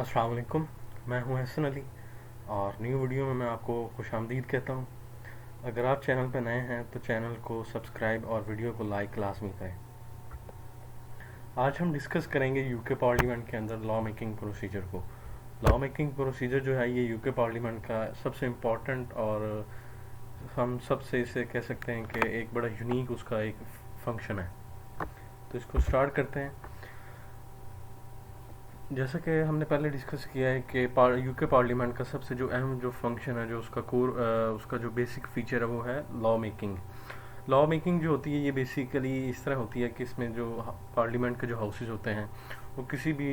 अस्सलाम वालेकुम। मैं हूं हसन अली और न्यू वीडियो में मैं आपको खुशामदीद कहता हूं। अगर आप चैनल पर नए हैं तो चैनल को सब्सक्राइब और वीडियो को लाइक लाजमी करें। आज हम डिस्कस करेंगे यूके पार्लियामेंट के अंदर लॉ मेकिंग प्रोसीजर को। लॉ मेकिंग प्रोसीजर जो है ये यूके पार्लियामेंट का सबसे इम्पॉर्टेंट और हम सबसे इसे कह सकते हैं कि एक बड़ा यूनिक उसका एक फंक्शन है। तो इसको स्टार्ट करते हैं। जैसा कि हमने पहले डिस्कस किया है कि यूके पार्लियामेंट का सबसे जो अहम जो फंक्शन है, जो उसका कोर उसका जो बेसिक फीचर है वो है लॉ मेकिंग। लॉ मेकिंग जो होती है ये बेसिकली इस तरह होती है कि इसमें जो पार्लियामेंट के जो हाउसेज होते हैं वो किसी भी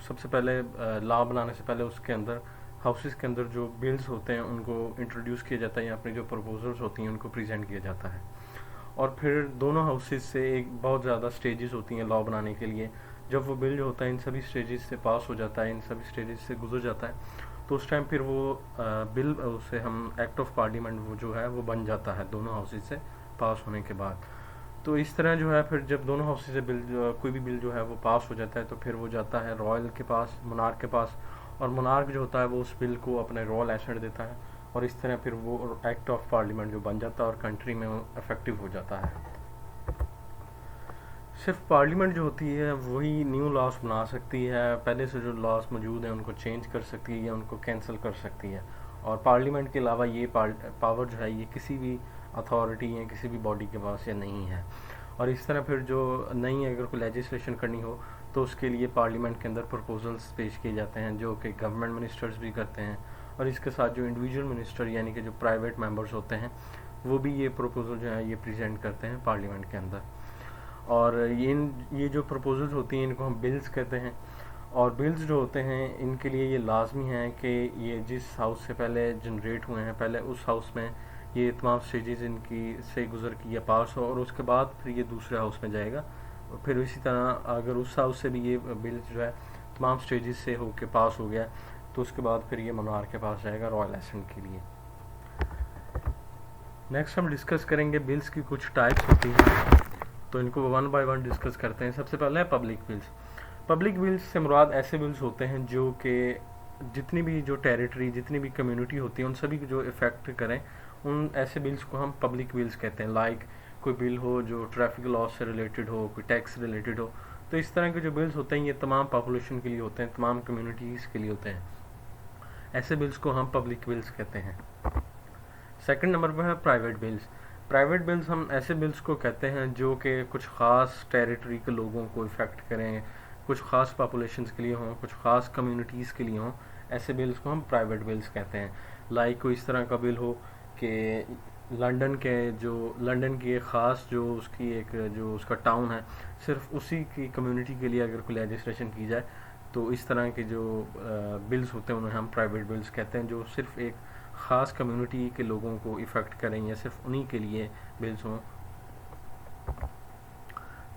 सबसे पहले लॉ बनाने से पहले उसके अंदर हाउसेज के अंदर जो बिल्स होते हैं उनको इंट्रोड्यूस किया जाता है या अपनी जो प्रपोजल्स होती हैं उनको प्रेजेंट किया जाता है। और फिर दोनों हाउसेज से एक बहुत ज़्यादा स्टेजेस होती हैं लॉ बनाने के लिए। जब वो बिल जो होता है इन सभी स्टेजेस से पास हो जाता है, इन सभी स्टेजेस से गुजर जाता है, तो उस टाइम फिर वो बिल उसे हम एक्ट ऑफ पार्लियामेंट वो जो है वो बन जाता है दोनों हाउसेज से पास होने के बाद। तो इस तरह जो है फिर जब दोनों हाउसेज से बिल कोई भी बिल जो है वो पास हो जाता है तो फिर वो जाता है रॉयल के पास, मोनार्क के पास, और मोनार्क जो होता है वो उस बिल को अपने रॉयल एसेंट देता है और इस तरह फिर वो एक्ट ऑफ पार्लियामेंट जो बन जाता है और कंट्री में वो इफेक्टिव हो जाता है। सिर्फ पार्लियामेंट जो होती है वही न्यू लॉज बना सकती है, पहले से जो लॉज मौजूद हैं उनको चेंज कर सकती है या उनको कैंसिल कर सकती है। और पार्लियामेंट के अलावा ये पावर जो है ये किसी भी अथॉरिटी या किसी भी बॉडी के पास या नहीं है। और इस तरह फिर जो नई अगर कोई लेजिस्लेशन करनी हो तो उसके लिए पार्लियामेंट के अंदर प्रपोजल्स पेश किए जाते हैं जो कि गवर्नमेंट मिनिस्टर्स भी करते हैं, और इसके साथ जो इंडिविजुअल मिनिस्टर यानी कि जो प्राइवेट मेंबर्स होते हैं वो भी ये प्रपोजल जो है ये प्रेजेंट करते हैं पार्लियामेंट के अंदर। और ये जो प्रपोजल्स होती हैं इनको हम बिल्स कहते हैं। और बिल्स जो होते हैं इनके लिए ये लाजमी है कि ये जिस हाउस से पहले जनरेट हुए हैं पहले उस हाउस में ये तमाम स्टेजेस इनकी से गुजर के ये पास हो और उसके बाद फिर ये दूसरे हाउस में जाएगा। और फिर इसी तरह अगर उस हाउस से भी ये बिल जो है तमाम स्टेजेस से होके पास हो गया तो उसके बाद फिर ये मोनार्क के पास जाएगा रॉयल एसेंट के लिए। नेक्स्ट हम डिस्कस करेंगे बिल्स की कुछ टाइप्स होती हैं, तो इनको वन बाय वन डिस्कस करते हैं। सबसे पहले है पब्लिक बिल्स। पब्लिक बिल्स से मुराद ऐसे बिल्स होते हैं जो कि जितनी भी जो टेरिटरी जितनी भी कम्युनिटी होती है उन सभी को जो इफ़ेक्ट करें, उन ऐसे बिल्स को हम पब्लिक बिल्स कहते हैं। लाइक कोई बिल हो जो ट्रैफिक लॉ से रिलेटेड हो, कोई टैक्स रिलेटेड हो, तो इस तरह के जो बिल्स होते हैं ये तमाम पॉपुलेशन के लिए होते हैं, तमाम कम्युनिटीज़ के लिए होते हैं। ऐसे बिल्स को हम पब्लिक बिल्स कहते हैं। सेकंड नंबर पर है प्राइवेट बिल्स। प्राइवेट बिल्स हम ऐसे बिल्स को कहते हैं जो कि कुछ ख़ास टेरिटरी के लोगों को इफ़ेक्ट करें, कुछ ख़ास पॉपुलेशंस के लिए हों, कुछ ख़ास कम्युनिटीज़ के लिए हों। ऐसे बिल्स को हम प्राइवेट बिल्स कहते हैं। लाइक कोई इस तरह का बिल हो कि लंदन की एक ख़ास जो उसकी एक जो उसका टाउन है सिर्फ उसी की कम्युनिटी के लिए अगर कोई लेजिस्लेशन की जाए तो इस तरह के जो बिल्स होते हैं उन्हें हम प्राइवेट बिल्स कहते हैं, जो सिर्फ एक ख़ास कम्युनिटी के लोगों को इफ़ेक्ट करें या सिर्फ उन्हीं के लिए बिल्स हों।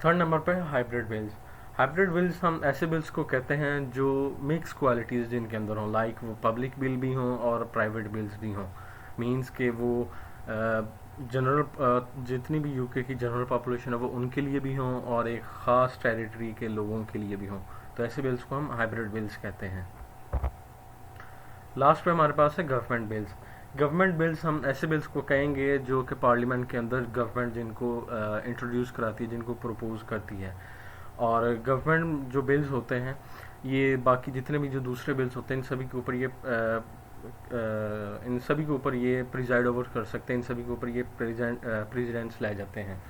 थर्ड नंबर पर हाइब्रिड बिल्स। हाइब्रिड बिल्स हम ऐसे बिल्स को कहते हैं जो मिक्स क्वालिटीज़ जिनके अंदर हों, लाइक वो पब्लिक बिल भी हों और प्राइवेट बिल्स भी हों। मींस के वो जितनी भी यूके की जनरल पॉपुलेशन है वो उनके लिए भी हों और एक ख़ास टेरिटरी के लोगों के लिए भी हों, तो ऐसे बिल्स को हम हाइब्रिड बिल्स कहते हैं। लास्ट पे हमारे पास है गवर्नमेंट बिल्स। गवर्नमेंट बिल्स हम ऐसे बिल्स को कहेंगे जो कि पार्लियामेंट के अंदर गवर्नमेंट जिनको इंट्रोड्यूस कराती है, जिनको प्रपोज करती है। और गवर्नमेंट जो बिल्स होते हैं ये बाकी जितने भी जो दूसरे बिल्स होते हैं इन सभी के ऊपर ये प्रिजाइड ओवर कर सकते हैं, इन सभी के ऊपर ये प्रेसिडेंट्स लाए जाते हैं।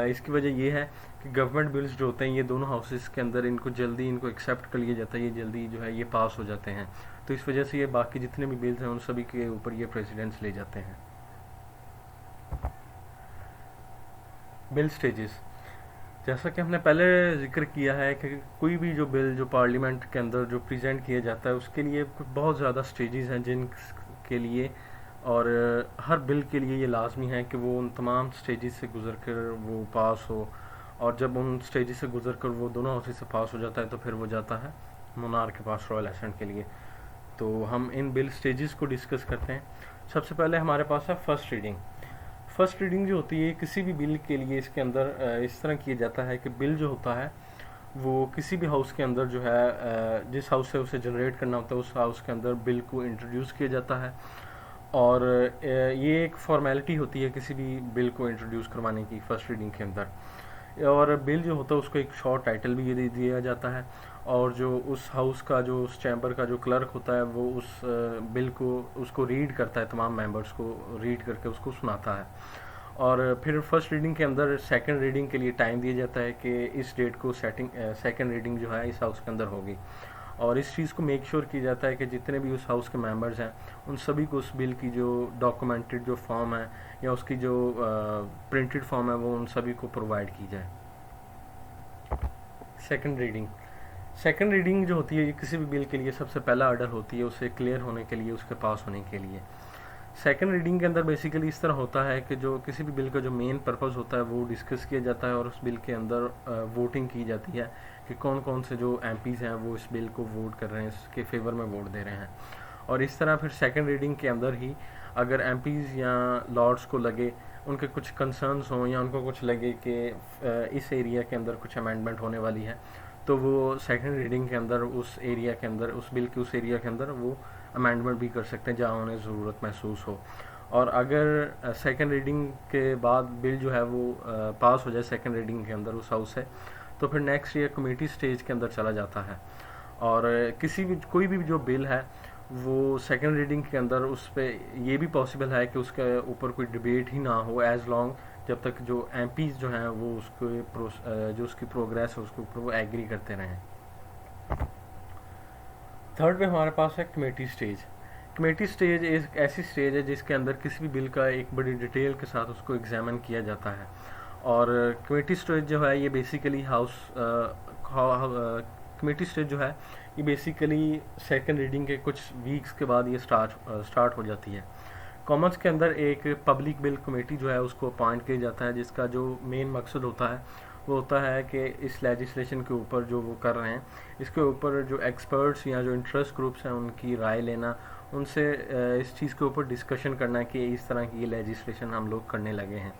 इसकी वजह ये है कि गवर्नमेंट बिल्स जो होते हैं ये दोनों हाउसेस के अंदर इनको एक्सेप्ट कर लिया जाता है, ये जल्दी जो है ये पास हो जाते हैं। तो इस वजह से ये बाकी जितने भी बिल्स हैं उन सभी के ऊपर ये प्रेसिडेंट्स ले जाते हैं। बिल स्टेजेस, जैसा कि हमने पहले जिक्र किया है कि कोई भी जो बिल जो पार्लियामेंट के अंदर जो प्रेजेंट किया जाता है उसके लिए बहुत ज़्यादा स्टेजेस हैं जिनके लिए, और हर बिल के लिए ये लाजमी है कि वो उन तमाम स्टेजेस से गुजर कर वो पास हो। और जब उन स्टेजेस से गुजर कर वो दोनों हाउसेस से पास हो जाता है तो फिर वो जाता है मोनार्क के पास, रॉयल एसेंट के लिए। तो हम इन बिल स्टेजेस को डिस्कस करते हैं। सबसे पहले हमारे पास है फर्स्ट रीडिंग। फर्स्ट रीडिंग जो होती है किसी भी बिल के लिए इसके अंदर इस तरह किया जाता है कि बिल जो होता है वो किसी भी हाउस के अंदर जो है जिस हाउस से उसे जनरेट करना होता है उस हाउस के अंदर बिल को इंट्रोड्यूस किया जाता है। और ये एक फॉर्मेलिटी होती है किसी भी बिल को इंट्रोड्यूस करवाने की फर्स्ट रीडिंग के अंदर। और बिल जो होता है उसको एक शॉर्ट टाइटल भी ये दे दिया जाता है, और जो उस हाउस का जो उस चैम्बर का जो क्लर्क होता है वो उस बिल को उसको रीड करता है, तमाम मेंबर्स को रीड करके उसको सुनाता है। और फिर फर्स्ट रीडिंग के अंदर सेकंड रीडिंग के लिए टाइम दिया जाता है कि इस डेट को सेकंड रीडिंग जो है इस हाउस के अंदर होगी। और इस चीज़ को मेक श्योर किया जाता है कि जितने भी उस हाउस के मेंबर्स हैं उन सभी को उस बिल की जो डॉक्यूमेंटेड जो फॉर्म है या उसकी जो प्रिंटेड फॉर्म है वो उन सभी को प्रोवाइड की जाए। सेकंड रीडिंग जो होती है ये किसी भी बिल के लिए सबसे पहला ऑर्डर होती है उसे क्लियर होने के लिए, उसके पास होने के लिए। सेकंड रीडिंग के अंदर बेसिकली इस तरह होता है कि जो किसी भी बिल का जो मेन पर्पस होता है वो डिस्कस किया जाता है और उस बिल के अंदर वोटिंग की जाती है कि कौन कौन से जो एमपीज़ हैं वो इस बिल को वोट कर रहे हैं, इसके फेवर में वोट दे रहे हैं। और इस तरह फिर सेकंड रीडिंग के अंदर ही अगर एमपीज़ या लॉर्ड्स को लगे उनके कुछ कंसर्न्स हों या उनको कुछ लगे कि इस एरिया के अंदर कुछ अमेंडमेंट होने वाली है, तो वो सेकंड रीडिंग के अंदर उस एरिया के अंदर उस बिल के उस एरिया के अंदर वो अमेंडमेंट भी कर सकते हैं जहाँ उन्हें ज़रूरत महसूस हो। और अगर सेकंड रीडिंग के बाद बिल जो है वो पास हो जाए सेकंड रीडिंग के अंदर उस हाउस से, तो फिर नेक्स्ट ईयर कमेटी स्टेज के अंदर चला जाता है। और किसी भी कोई भी जो बिल है वो सेकंड रीडिंग के अंदर उस पर ये भी पॉसिबल है कि उसके ऊपर कोई डिबेट ही ना हो, एज लॉन्ग जब तक जो एमपीज़ जो हैं वो उसके जो उसकी प्रोग्रेस है उसके ऊपर वो एग्री करते रहें। थर्ड पे हमारे पास है कमेटी स्टेज। कमेटी स्टेज एक ऐसी स्टेज है जिसके अंदर किसी भी बिल का एक बड़ी डिटेल के साथ उसको एग्जामिन किया जाता है। और कमेटी स्टेज जो है ये बेसिकली कमेटी स्टेज जो है ये बेसिकली सेकंड रीडिंग के कुछ वीक्स के बाद ये स्टार्ट हो जाती है। कॉमन्स के अंदर एक पब्लिक बिल कमेटी जो है उसको अपॉइंट किया जाता है जिसका जो मेन मकसद होता है वो होता है कि इस लेजिस्लेशन के ऊपर जो वो कर रहे हैं इसके ऊपर जो एक्सपर्ट्स या जो इंटरेस्ट ग्रुप्स हैं उनकी राय लेना, उनसे इस चीज़ के ऊपर डिस्कशन करना कि इस तरह की ये लेजिस्लेशन हम लोग करने लगे हैं।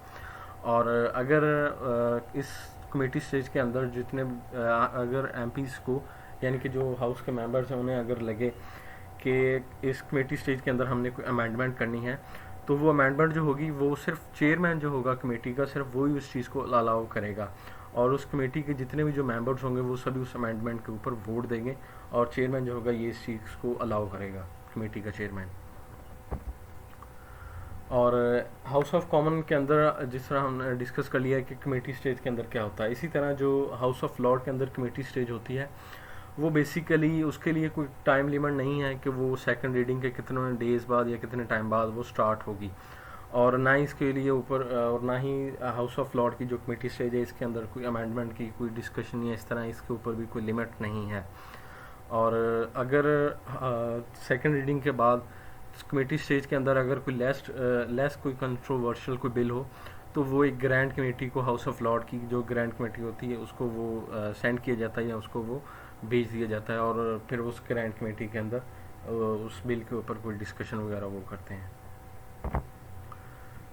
और अगर इस कमेटी स्टेज के अंदर जितने अगर एमपीज़ को यानी कि जो हाउस के मेंबर्स हैं उन्हें अगर लगे कि इस कमेटी स्टेज के अंदर हमने कोई अमेंडमेंट करनी है, तो वो अमेंडमेंट जो होगी वो सिर्फ चेयरमैन जो होगा कमेटी का सिर्फ वही उस चीज़ को अलाउ करेगा। और उस कमेटी के जितने भी जो मेंबर्स होंगे वो सभी उस अमेंडमेंट के ऊपर वोट देंगे और चेयरमैन जो होगा ये इस चीज़ को अलाउ करेगा, कमेटी का चेयरमैन। और हाउस ऑफ कॉमन के अंदर जिस तरह हमने डिस्कस कर लिया कि कमेटी स्टेज के अंदर क्या होता है, इसी तरह जो हाउस ऑफ लॉर्ड के अंदर कमेटी स्टेज होती है वो बेसिकली उसके लिए कोई टाइम लिमिट नहीं है कि वो सेकंड रीडिंग के कितने डेज़ बाद या कितने टाइम बाद वो स्टार्ट होगी। और ना ही इसके लिए ऊपर और ना ही हाउस ऑफ लॉर्ड की जो कमेटी स्टेज है इसके अंदर कोई अमेंडमेंट की कोई डिस्कशन या इस तरह इसके ऊपर भी कोई लिमिट नहीं है। और अगर सेकंड रीडिंग के बाद कमेटी स्टेज के अंदर अगर कोई लेस कोई कंट्रोवर्शियल कोई बिल हो तो वो एक ग्रैंड कमेटी को हाउस ऑफ लॉर्ड की जो ग्रैंड कमेटी होती है उसको वो सेंड किया जाता है या उसको वो भेज दिया जाता है और फिर उस ग्रैंड कमेटी के अंदर उस बिल के ऊपर कोई डिस्कशन वगैरह वो करते हैं।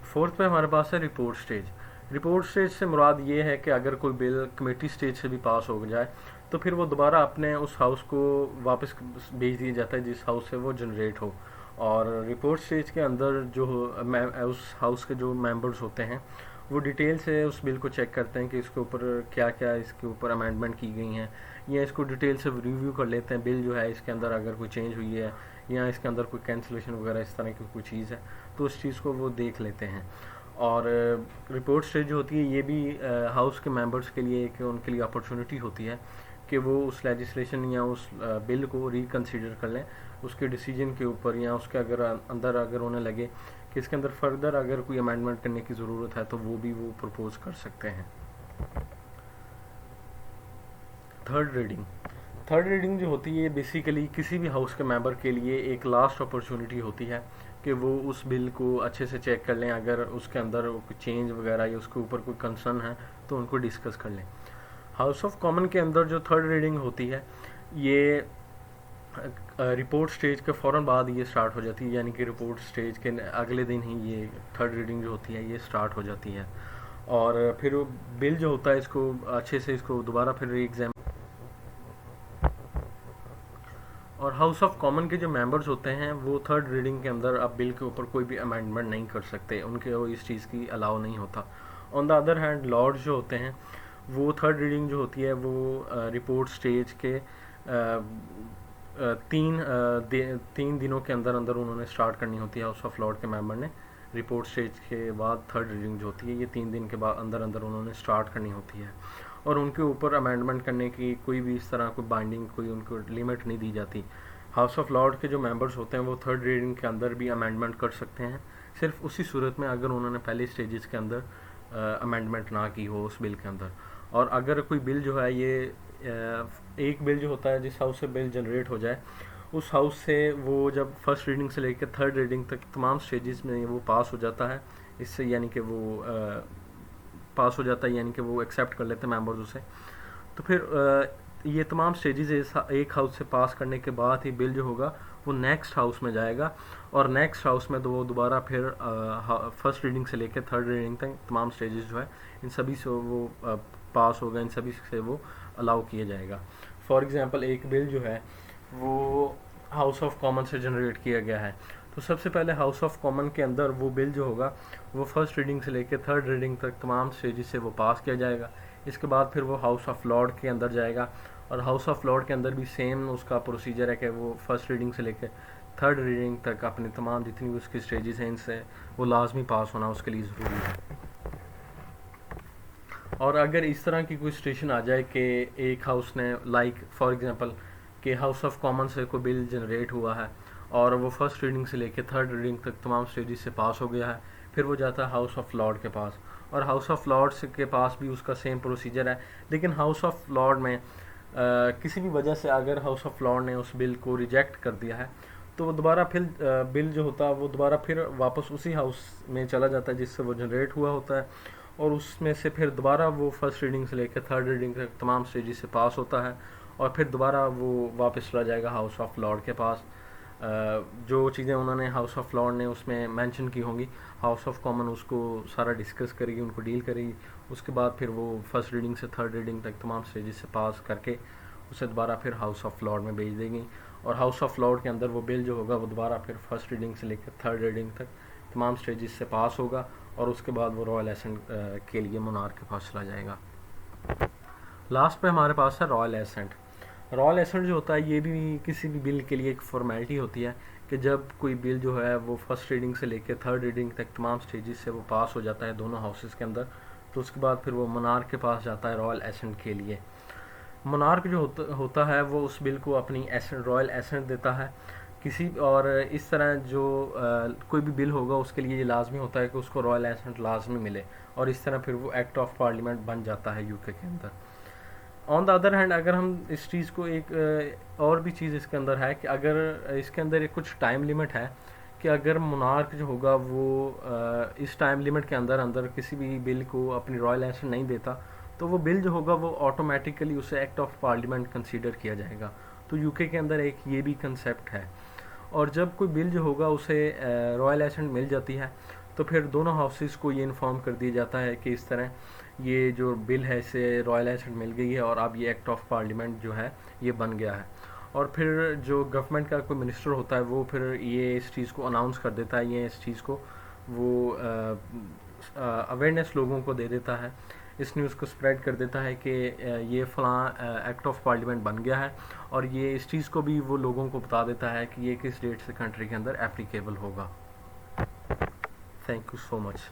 फोर्थ पे हमारे पास है रिपोर्ट स्टेज। रिपोर्ट स्टेज से मुराद ये है कि अगर कोई बिल कमेटी स्टेज से भी पास हो जाए तो फिर वो दोबारा अपने उस हाउस को वापस भेज दिया जाता है जिस हाउस से वो जनरेट हो। और रिपोर्ट स्टेज के अंदर जो उस हाउस के जो मेंबर्स होते हैं वो डिटेल से उस बिल को चेक करते हैं कि इसके ऊपर क्या क्या इसके ऊपर अमेंडमेंट की गई हैं, या इसको डिटेल से रिव्यू कर लेते हैं बिल जो है इसके अंदर अगर कोई चेंज हुई है या इसके अंदर कोई कैंसिलेशन वगैरह इस तरह की कोई चीज़ है तो उस चीज़ को वो देख लेते हैं। और रिपोर्ट स्टेज जो होती है ये भी हाउस के मेंबर्स के लिए एक उनके लिए अपॉर्चुनिटी होती है कि वो उस लेजिस्लेशन या उस बिल को रिकन्सिडर कर लें उसके डिसीजन के ऊपर, या उसके अंदर अगर उन्हें लगे कि इसके अंदर फर्दर अगर कोई अमेंडमेंट करने की ज़रूरत है तो वो भी वो प्रपोज कर सकते हैं। थर्ड रीडिंग जो होती है बेसिकली किसी भी हाउस के मेंबर के लिए एक लास्ट अपॉर्चुनिटी होती है कि वो उस बिल को अच्छे से चेक कर लें, अगर उसके अंदर कोई चेंज वगैरह या उसके ऊपर कोई कंसर्न है तो उनको डिस्कस कर लें। हाउस ऑफ कॉमन के अंदर जो थर्ड रीडिंग होती है ये रिपोर्ट स्टेज के फ़ौरन बाद ये स्टार्ट हो जाती है, यानी कि रिपोर्ट स्टेज के अगले दिन ही ये थर्ड रीडिंग जो होती है ये स्टार्ट हो जाती है। और फिर बिल जो होता है इसको अच्छे से इसको दोबारा फिर री एग्जाम और हाउस ऑफ कॉमन के जो मेंबर्स होते हैं वो थर्ड रीडिंग के अंदर अब बिल के ऊपर कोई भी अमेंडमेंट नहीं कर सकते, उनके वो इस चीज़ की अलाउ नहीं होता। On the other hand lords जो होते हैं वो थर्ड रीडिंग जो होती है वो रिपोर्ट स्टेज के तीन दिनों के अंदर अंदर उन्होंने स्टार्ट करनी होती है। हाउस ऑफ लॉर्ड के मेंबर ने रिपोर्ट स्टेज के बाद थर्ड रीडिंग जो होती है ये 3 दिन के बाद अंदर अंदर उन्होंने स्टार्ट करनी होती है, और उनके ऊपर अमेंडमेंट करने की कोई भी इस तरह कोई बाइंडिंग कोई उनको लिमिट नहीं दी जाती। हाउस ऑफ लॉर्ड के जो मेंबर्स होते हैं वो थर्ड रीडिंग के अंदर भी अमेंडमेंट कर सकते हैं, सिर्फ उसी सूरत में अगर उन्होंने पहले स्टेजेस के अंदर अमेंडमेंट ना की हो उस बिल के अंदर। और अगर कोई बिल जो है ये एक बिल जो होता है जिस हाउस से बिल जनरेट हो जाए उस हाउस से वो जब फर्स्ट रीडिंग से लेकर थर्ड रीडिंग तक तमाम स्टेजेस में वो पास हो जाता है, इससे यानी कि वो पास हो जाता है, यानी कि वो एक्सेप्ट कर लेते हैं मेंबर्स उसे। तो फिर ये तमाम स्टेजेस एक हाउस से पास करने के बाद ही बिल जो होगा वो नेक्स्ट हाउस में जाएगा, और नेक्स्ट हाउस में तो वो दोबारा फिर फर्स्ट रीडिंग से लेकर थर्ड रीडिंग तक तमाम स्टेजेस जो है इन सभी से वो पास होगा, इन सभी से वो अलाउ किया जाएगा। फॉर एग्जांपल एक बिल जो है वो हाउस ऑफ कॉमन से जनरेट किया गया है, तो सबसे पहले हाउस ऑफ कॉमन के अंदर वो बिल जो होगा वो फर्स्ट रीडिंग से लेकर थर्ड रीडिंग तक तमाम स्टेजेस से वो पास किया जाएगा। इसके बाद फिर वो हाउस ऑफ लॉर्ड के अंदर जाएगा, और हाउस ऑफ लॉर्ड के अंदर भी सेम उसका प्रोसीजर है कि वो फर्स्ट रीडिंग से लेकर थर्ड रीडिंग तक अपनी तमाम जितनी भी उसकी स्टेजेस हैं इनसे वो लाजमी पास होना उसके लिए ज़रूरी है। और अगर इस तरह की कोई सिचुएशन आ जाए कि एक हाउस ने लाइक फॉर एग्जांपल कि हाउस ऑफ कॉमन से कोई बिल जनरेट हुआ है और वो फर्स्ट रीडिंग से लेकर थर्ड रीडिंग तक तमाम स्टेजेस से पास हो गया है, फिर वो जाता है हाउस ऑफ लॉर्ड के पास, और हाउस ऑफ लॉर्ड्स के पास भी उसका सेम प्रोसीजर है। लेकिन हाउस ऑफ लॉर्ड में किसी भी वजह से अगर हाउस ऑफ लॉर्ड ने उस बिल को रिजेक्ट कर दिया है तो वो दोबारा फिर बिल जो होता है वो दोबारा फिर वापस उसी हाउस में चला जाता है जिससे वो जनरेट हुआ होता है, और उसमें से फिर दोबारा वो फर्स्ट रीडिंग से लेकर थर्ड रीडिंग तक तमाम स्टेजेस से पास होता है, और फिर दोबारा वो वापस चला जाएगा हाउस ऑफ लॉर्ड के पास। जो चीज़ें उन्होंने हाउस ऑफ लॉर्ड ने उसमें मेंशन की होंगी हाउस ऑफ कॉमन उसको सारा डिस्कस करेगी, उनको डील करेगी। उसके बाद फिर वो फर्स्ट रीडिंग से थर्ड रीडिंग तक तमाम स्टेजेस से पास करके उसे दोबारा फिर हाउस ऑफ लॉर्ड में भेज देंगी, और हाउस ऑफ लॉर्ड के अंदर वो बिल जो होगा वो दोबारा फिर फर्स्ट रीडिंग से लेकर थर्ड रीडिंग तक तमाम स्टेजेस से पास होगा, और उसके बाद वो रॉयल एसेंट के लिए मोनार्क के पास चला जाएगा। लास्ट पे हमारे पास है रॉयल एसेंट। रॉयल एसेंट जो होता है ये भी किसी भी बिल के लिए एक फॉर्मेलिटी होती है कि जब कोई बिल जो है वो फर्स्ट रीडिंग से लेकर थर्ड रीडिंग तक तमाम स्टेजेस से वो पास हो जाता है दोनों हाउसेस के अंदर, तो उसके बाद फिर वो मोनार्क के पास जाता है रॉयल एसेंट के लिए। मोनार्क जो होता है वो उस बिल को अपनी एसेंट रॉयल एसेंट देता है किसी, और इस तरह जो कोई भी बिल होगा उसके लिए ये लाजमी होता है कि उसको रॉयल एसेंट लाजमी मिले, और इस तरह फिर वो एक्ट ऑफ पार्लियामेंट बन जाता है यूके के अंदर। ऑन द अदर हैंड अगर हम इस चीज़ को एक और भी चीज़ इसके अंदर है कि अगर इसके अंदर एक कुछ टाइम लिमिट है कि अगर मोनार्क जो होगा वो इस टाइम लिमिट के अंदर अंदर किसी भी बिल को अपनी रॉयल एसेंट नहीं देता तो वो बिल जो होगा वो ऑटोमेटिकली उसे एक्ट ऑफ पार्लियामेंट कंसीडर किया जाएगा। तो यूके के अंदर एक ये भी कंसेप्ट है, और जब कोई बिल जो होगा उसे रॉयल एसेंट मिल जाती है तो फिर दोनों हाउसेस को ये इन्फॉर्म कर दिया जाता है कि इस तरह ये जो बिल है इसे रॉयल एसेंट मिल गई है और अब ये एक्ट ऑफ पार्लियामेंट जो है ये बन गया है। और फिर जो गवर्नमेंट का कोई मिनिस्टर होता है वो फिर ये इस चीज़ को अनाउंस कर देता है, ये इस चीज़ को वो अवेयरनेस लोगों को दे देता है, इस न्यूज़ को स्प्रेड कर देता है कि ये फ़लाँ एक्ट ऑफ पार्लियामेंट बन गया है, और ये इस चीज़ को भी वो लोगों को बता देता है कि ये किस डेट से कंट्री के अंदर एप्लीकेबल होगा। Thank you so much.